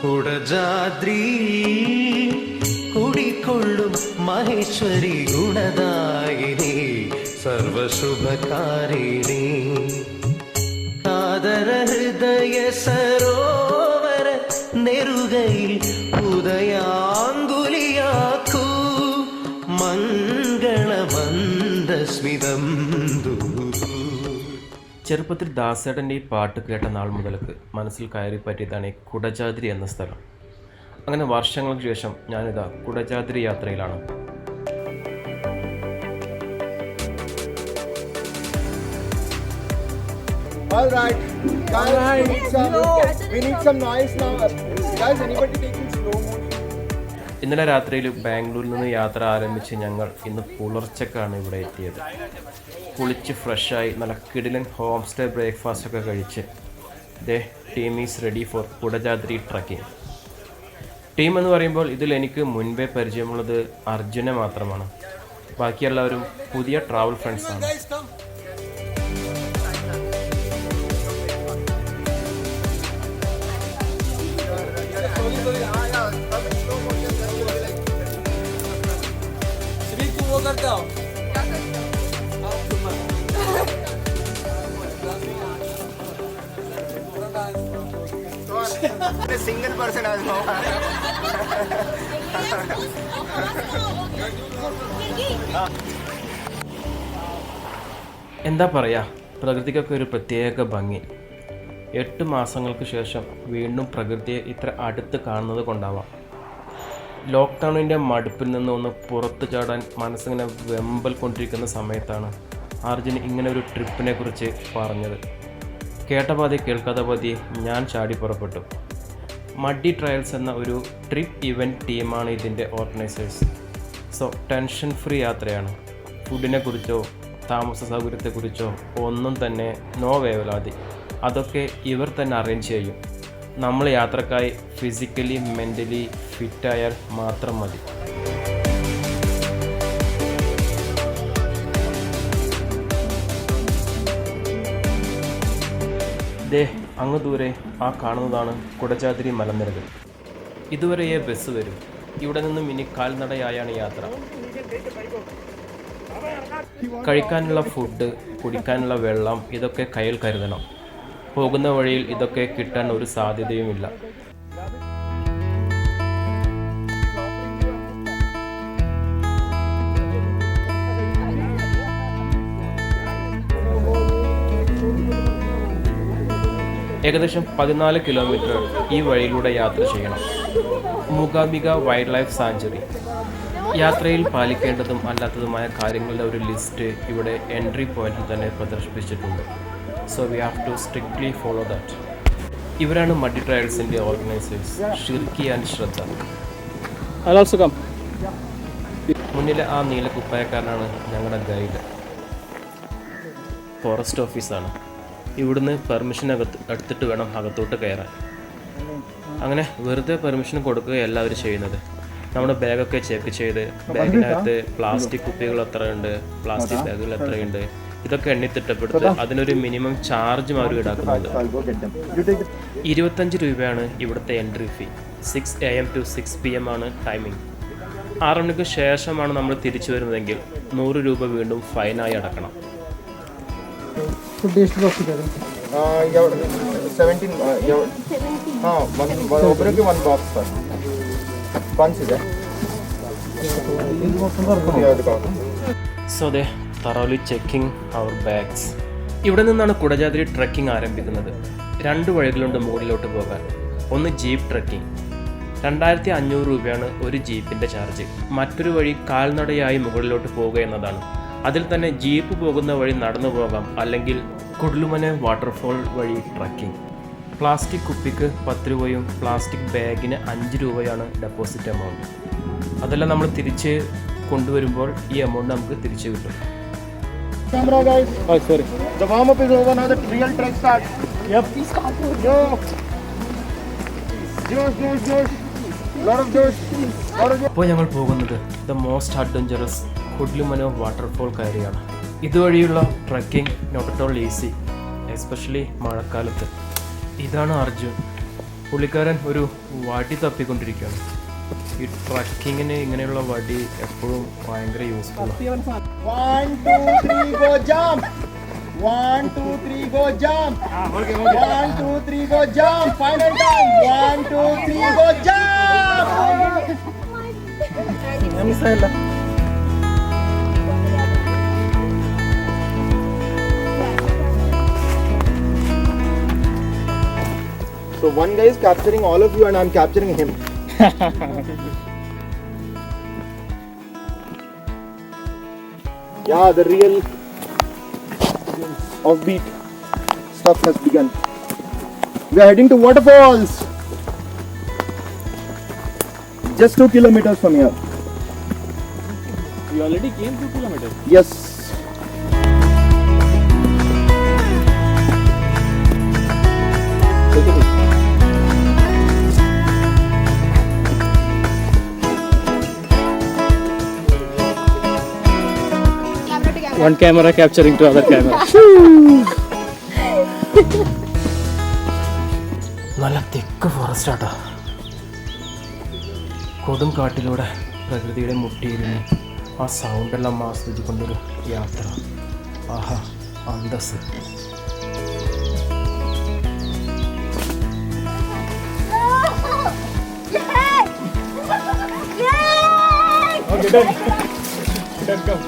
കുടജാദ്രി കുടികൊള്ളും മഹേശ്വരി ഗുണദായിനി സർവശുഭകാരിണി കാതര ഹൃദയ സരോവര നെറുകയിൽ ഉദയാങ്കുലിയാക്കൂ മംഗളമന്ദസ്മിതം. ചെറുപ്പത്തിൽ ദാസേട്ടൻ്റെ ഈ പാട്ട് കേട്ട നാൾ മുതൽക്ക് മനസ്സിൽ കയറി പറ്റിയതാണ് ഈ കുടജാദ്രി എന്ന സ്ഥലം. അങ്ങനെ വർഷങ്ങൾക്ക് ശേഷം ഞാനിതാ കുടജാദ്രി യാത്രയിലാണ്. ഇന്നലെ രാത്രിയിൽ ബാംഗ്ലൂരിൽ നിന്ന് യാത്ര ആരംഭിച്ച് ഞങ്ങൾ ഇന്ന് പുലർച്ചക്കാണ് ഇവിടെ എത്തിയത്. കുളിച്ച് ഫ്രഷായി നല്ല കിടിലൻ ഹോം സ്റ്റേ ബ്രേക്ക്ഫാസ്റ്റൊക്കെ കഴിച്ച് team is ready for Kudajadri trekking. Team എന്ന് പറയുമ്പോൾ ഇതിൽ എനിക്ക് മുൻപേ പരിചയമുള്ളത് അർജുനെ മാത്രമാണ്. ബാക്കിയെല്ലാവരും പുതിയ ട്രാവൽ ഫ്രണ്ട്സാണ്. सिंगल पर्सन आज എന്താ പറയുക, പ്രകൃതിക്കൊക്കെ ഒരു പ്രത്യേക ഭംഗി. 8 മാസങ്ങൾക്ക് ശേഷം വീണ്ടും പ്രകൃതിയെ ഇത്ര അടുത്ത് കാണുന്നത് കൊണ്ടാവാം ലോക്ക്ഡൗണിൻ്റെ മടുപ്പിൽ നിന്ന് ഒന്ന് പുറത്തു ചാടാൻ മനസ്സിങ്ങനെ വെമ്പൽ കൊണ്ടിരിക്കുന്ന സമയത്താണ് അർജുൻ ഇങ്ങനെ ഒരു ട്രിപ്പിനെ കുറിച്ച് പറഞ്ഞത്. കേട്ട പാതി കേൾക്കാത്ത പാതി ഞാൻ ചാടി പുറപ്പെട്ടു. മഡി ട്രയൽസ് എന്ന ഒരു ട്രിപ്പ് ഇവൻറ്റ് ടീമാണ് ഇതിൻ്റെ ഓർഗനൈസേഴ്സ്. സോ ടെൻഷൻ ഫ്രീ യാത്രയാണ്. ഫുഡിനെ കുറിച്ചോ താമസ സൗകര്യത്തെക്കുറിച്ചോ ഒന്നും തന്നെ നോ വേവലാതി. അതൊക്കെ ഇവർ തന്നെ അറേഞ്ച് ചെയ്യും. നമ്മൾ യാത്രക്കായി ഫിസിക്കലി മെൻ്റലി ഫിറ്റായാൽ മാത്രം മതി. അങ്ങ് ദൂരെ ആ കാണുന്നതാണ് കുടജാദ്രി മലനിരകൾ. ഇതുവരെ ബസ് വരും. ഇവിടെ നിന്നും ഇനി കാൽനടയായാണ് യാത്ര. കഴിക്കാനുള്ള ഫുഡ്, കുടിക്കാനുള്ള വെള്ളം ഇതൊക്കെ കയ്യിൽ കരുതണം. പോകുന്ന വഴിയിൽ ഇതൊക്കെ കിട്ടാൻ ഒരു സാധ്യതയുമില്ല. ഏകദേശം 14 കിലോമീറ്റർ ഈ വഴിയിലൂടെ യാത്ര ചെയ്യണം. Mookambika wild life sanctuary. യാത്രയിൽ പാലിക്കേണ്ടതും അല്ലാത്തതുമായ കാര്യങ്ങളുടെ ഒരു ലിസ്റ്റ് ഇവിടെ എൻട്രി പോയിന്റിൽ തന്നെ പ്രദർശിപ്പിച്ചിട്ടുണ്ട്. So we have to strictly follow that. ഇവരാണ് മഡി ട്രയൽസിൻ്റെ ഓർഗനൈസേഴ്സ്, ഷിർക്കി ആൻഡ് ശ്രദ്ധ. മുന്നിലെ ആ നീല കുപ്പായക്കാരനാണ് ഞങ്ങളുടെ ഗൈഡ്. ഫോറസ്റ്റ് ഓഫീസാണ്. ഇവിടുന്ന് പെർമിഷൻ എടുത്തിട്ട് വേണം അകത്തോട്ട് കയറാൻ. അങ്ങനെ വെറുതെ പെർമിഷൻ കൊടുക്കുക എല്ലാവരും ചെയ്യുന്നത്. നമ്മുടെ ബാഗൊക്കെ ചെക്ക് ചെയ്ത് ബാഗിനകത്ത് പ്ലാസ്റ്റിക് കുപ്പികൾ എത്രയുണ്ട്, പ്ലാസ്റ്റിക് ബാഗുകൾ എത്രയുണ്ട്, ഇതൊക്കെ എണ്ണിത്തിട്ടപ്പെടുത്ത് അതിനൊരു മിനിമം ചാർജും അവർ ഈടാക്കുന്നുണ്ട്. 25 രൂപയാണ് ഇവിടുത്തെ entry fee. 6 AM to 6 PM ആണ് ടൈമിംഗ്. 6 മണിക്ക് ശേഷമാണ് നമ്മൾ തിരിച്ചു വരുന്നതെങ്കിൽ 100 രൂപ വീണ്ടും ഫൈനായി അടക്കണം. 17 ಒಬ್ಬರಿಗೆ ಒಂದು ಬಾಕ್ಸ್ ಸರ್ ಪಂಚ್ ಇದೆ. So they thoroughly checking our bags. ഇവിടെ നിന്നാണ് കുടജാദ്രി ട്രക്കിംഗ് ആരംഭിക്കുന്നത്. 2 വഴികളുണ്ട് മുകളിലോട്ട് പോകാൻ. ഒന്ന് ജീപ്പ് ട്രക്കിംഗ്. 2500 രൂപയാണ് ഒരു ജീപ്പിൻ്റെ ചാർജ്. മറ്റൊരു വഴി കാൽനടയായി മുകളിലോട്ട് പോകുക എന്നതാണ്. അതിൽ തന്നെ ജീപ്പ് പോകുന്ന വഴി നടന്നു പോകാം, അല്ലെങ്കിൽ കുഡ്ലുമനെ വാട്ടർഫോൾ വഴി ട്രക്കിംഗ്. പ്ലാസ്റ്റിക് കുപ്പിക്ക് 10 രൂപയും പ്ലാസ്റ്റിക് ബാഗിന് 5 രൂപയാണ് ഡെപ്പോസിറ്റ് എമൗണ്ട്. അതെല്ലാം നമ്മൾ തിരിച്ച് കൊണ്ടുവരുമ്പോൾ ഈ എമൗണ്ട് നമുക്ക് തിരിച്ചു കിട്ടും. Camera guys. Oh sorry. The warm up is over now. The real trek starts. Yep. Yo. Josh. Lot of Josh. അപ്പോൾ ഞങ്ങൾ പോകുന്നത് ദ മോസ്റ്റ് അഡ്വഞ്ചറസ് കുഡ്ലുമനോ വാട്ടർഫോൾ കയറിയാണ്. ഇതുവഴിയുള്ള trekking not at all easy, especially മഴക്കാലത്ത്. ഇതാണ് അർജുൻ. പുള്ളിക്കാരൻ ഒരു വടി തപ്പിക്കൊണ്ടിരിക്കുകയാണ്. ഈ ട്രക്കിങ്ങിന് ഇങ്ങനെയുള്ള വടി എപ്പോഴും ഭയങ്കര യൂസ്ഫുൾ ആണ്. 1 2 3 go jump. 1 2 3 go jump. 1 2 3 go jump. Final time. 1 2 3 go jump. So one guy is capturing all of you and I'm capturing him. Yeah, the real offbeat stuff has begun. We are heading to waterfalls. Just 2 kilometers from here. You already came 2 kilometers. Yes. One camera capturing to other camera. നല്ല തിക്ക് ഫോറസ്റ്റാട്ടാ. കൊടും കാട്ടിലൂടെ പ്രകൃതിയുടെ മുട്ടിയിരുന്ന് ആ സൗണ്ടെല്ലാം ആസ്വദിക്കൊണ്ടൊരു യാത്ര. ആഹാ, അന്തസ്. Okay, done. Done, come.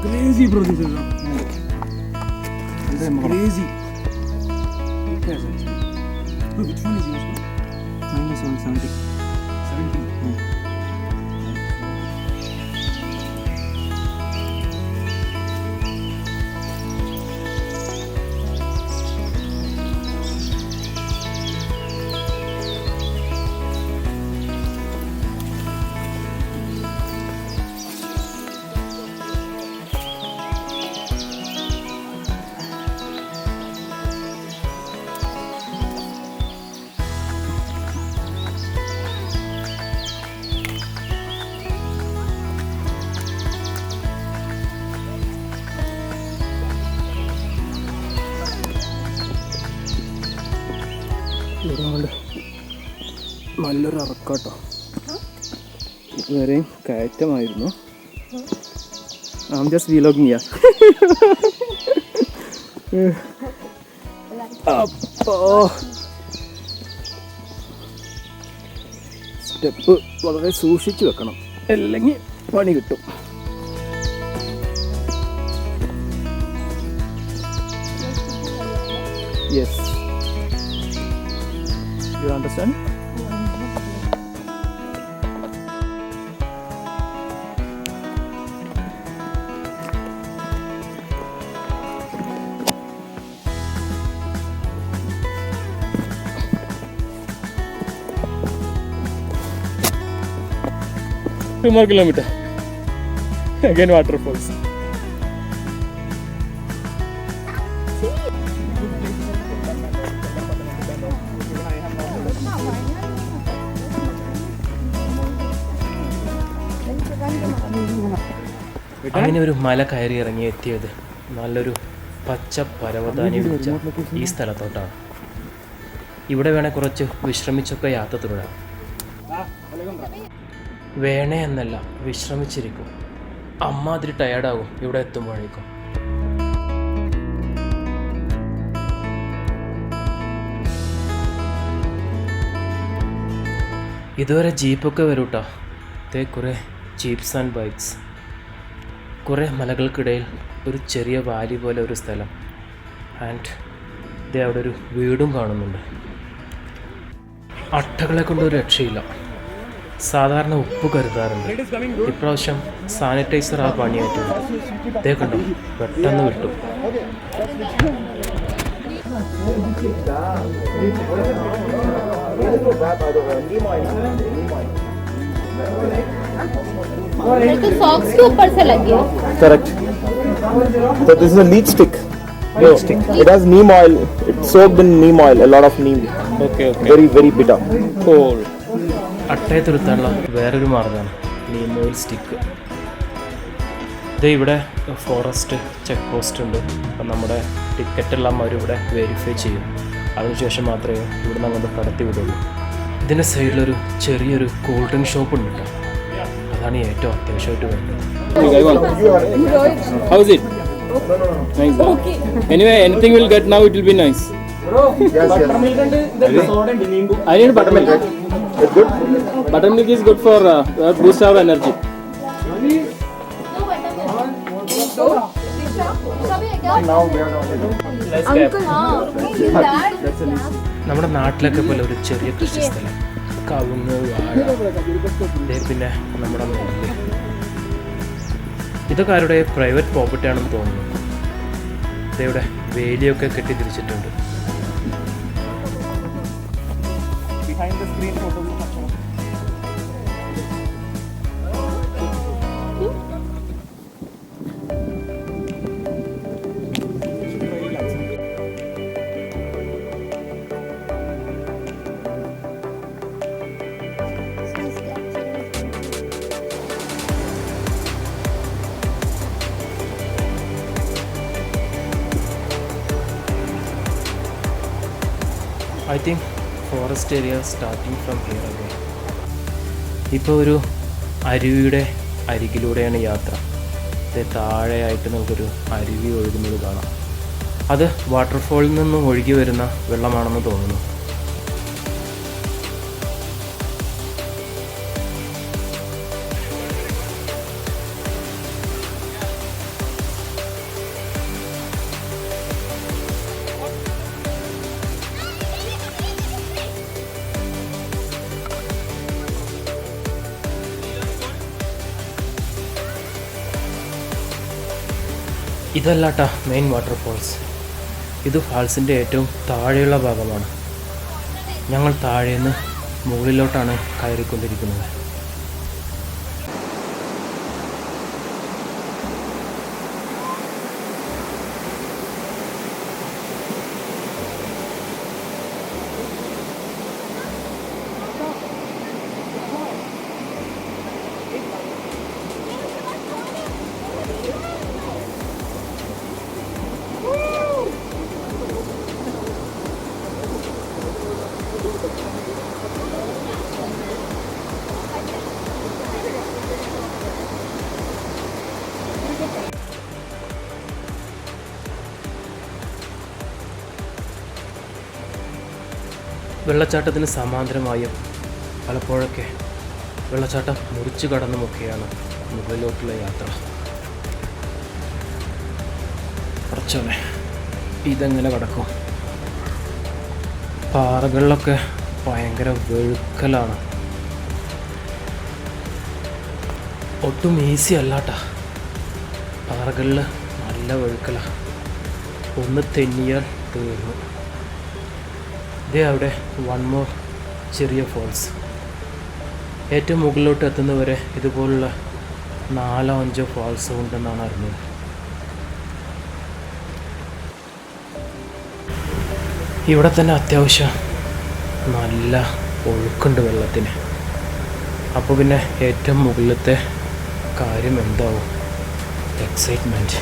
Crazy, bro, this is crazy. Bro, which one is yours? Mine is 170. 70. നല്ലൊരു ഇറക്കാട്ടോ. ഇതുവരെയും കയറ്റമായിരുന്നു. I'm just vlogging here. അപ്പോ step വളരെ സൂക്ഷിച്ചു വെക്കണം, അല്ലെങ്കിൽ പണി കിട്ടും. Yes. You understand? Two more kilometers. Again waterfalls. അങ്ങനെ ഒരു മല കയറി ഇറങ്ങി എത്തിയത് നല്ലൊരു പച്ച പരവതാനി പിടിച്ച ഈ സ്ഥലത്തോട്ടാണ്. ഇവിടെ വേണേ കുറച്ച് വിശ്രമിച്ചൊക്കെ യാത്ര തുടരാം. വേണേ എന്നല്ല, വിശ്രമിച്ചിരിക്കും. അമ്മാതിരി ടയേർഡാകും ഇവിടെ എത്തുമ്പോഴേക്കും. ഇതുവരെ ജീപ്പൊക്കെ വരൂട്ടാ. ഇതേ കുറേ ജീപ്സ് ആൻഡ് ബൈക്സ്. കുറേ മലകൾക്കിടയിൽ ഒരു ചെറിയ വാലി പോലെ ഒരു സ്ഥലം. ആൻഡ് ഇതേ അവിടെ ഒരു വീടും കാണുന്നുണ്ട്. അട്ടകളെ കൊണ്ട് ഒരു രക്ഷയില്ല. സാധാരണ ഉപ്പ് കരുതാറുണ്ട്. ഇപ്രാവശ്യം സാനിറ്റൈസർ ആ പണിയായിട്ടുണ്ട്. ഇതേ കണ്ടോ, പെട്ടെന്ന് വിട്ടു. तो सॉक्स के ऊपर से लग गया. Correct. So this is a leech stick. It has neem oil. It's soaked in neem oil. A lot of neem. Okay. Very, very bitter. Cool. അട്ടയെ തുരുത്താനുള്ള വേറൊരു മാർഗ്ഗമാണ് നീം ഓയിൽ സ്റ്റിക്ക്. ഇത് ഇവിടെ ഫോറസ്റ്റ് ചെക്ക് പോസ്റ്റ് ഉണ്ട്. അപ്പം നമ്മുടെ ടിക്കറ്റെല്ലാം അവരിവിടെ വെരിഫൈ ചെയ്യും. അതിനുശേഷം മാത്രമേ ഇവിടുന്ന് അങ്ങോട്ട് കടത്തി വിടുള്ളൂ. ഇതിൻ്റെ സൈഡിലൊരു ചെറിയൊരു കൂൾ ഡ്രിങ്ക് ഷോപ്പ് ഉണ്ട് കേട്ടോ. അതാണ് ഏറ്റവും അത്യാവശ്യമായിട്ട് വേണ്ടത്. How is it? Nice. Okay. Anyway, anything will get now. It will be nice. Yes. I need buttermilk. It's good. Buttermilk is good for boost our energy. Now we are not. Uncle हाँ നമ്മുടെ നാട്ടിലൊക്കെ പോലെ ഒരു ചെറിയ കൃഷി സ്ഥലം, കവുങ്ങ്, വാഴ, പിന്നെ നമ്മുടെ നെല്ല്. ഇതൊക്കെ ആരുടെ പ്രൈവറ്റ് പ്രോപ്പർട്ടി ആണെന്ന് തോന്നുന്നു. ഇതിവിടെ വേലിയൊക്കെ കെട്ടി തിരിച്ചിട്ടുണ്ട്. Behind the screen photos. I think forest area starting from here again. ഇപ്പോൾ ഒരു അരുവിയുടെ അരികിലൂടെയാണ് യാത്ര. ഇത് താഴെയായിട്ട് നമുക്കൊരു അരുവി ഒഴുകുന്നത് കാണാം. അത് വാട്ടർഫോളിൽ നിന്നും ഒഴുകി വരുന്ന വെള്ളമാണെന്ന് തോന്നുന്നു. ഇതല്ലാട്ടാ മെയിൻ വാട്ടർഫോൾസ്. ഇത് ഫാൾസിൻ്റെ ഏറ്റവും താഴെയുള്ള ഭാഗമാണ്. ഞങ്ങൾ താഴേന്ന് മുകളിലോട്ടാണ് കയറിക്കൊണ്ടിരിക്കുന്നത്. വെള്ളച്ചാട്ടത്തിന് സമാന്തരമായും പലപ്പോഴൊക്കെ വെള്ളച്ചാട്ടം മുറിച്ചു കടന്നുമൊക്കെയാണ് മുകളിലോട്ടുള്ള യാത്ര. കുറച്ചോനെ ഇതെങ്ങനെ കിടക്കും? പാറകളിലൊക്കെ ഭയങ്കര വെഴുക്കലാണ്. ഒട്ടും ഈസി അല്ലാട്ടാ. പാറകളിൽ നല്ല വെഴുക്കലാണ്. ഒന്ന് തെന്നിയാൽ തീർന്നു. ഇതേ അവിടെ വൺ മോർ ചെറിയ ഫോൾസ്. ഏറ്റവും മുകളിലോട്ട് എത്തുന്നവരെ ഇതുപോലുള്ള 4-5 ഫാൾസ് ഉണ്ടെന്നാണ് അറിഞ്ഞത്. ഇവിടെ തന്നെ അത്യാവശ്യം നല്ല ഒഴുക്കുണ്ട് വെള്ളത്തിന്. അപ്പോൾ പിന്നെ ഏറ്റവും മുകളിലത്തെ കാര്യം എന്താവും? എക്സൈറ്റ്മെൻറ്റ്.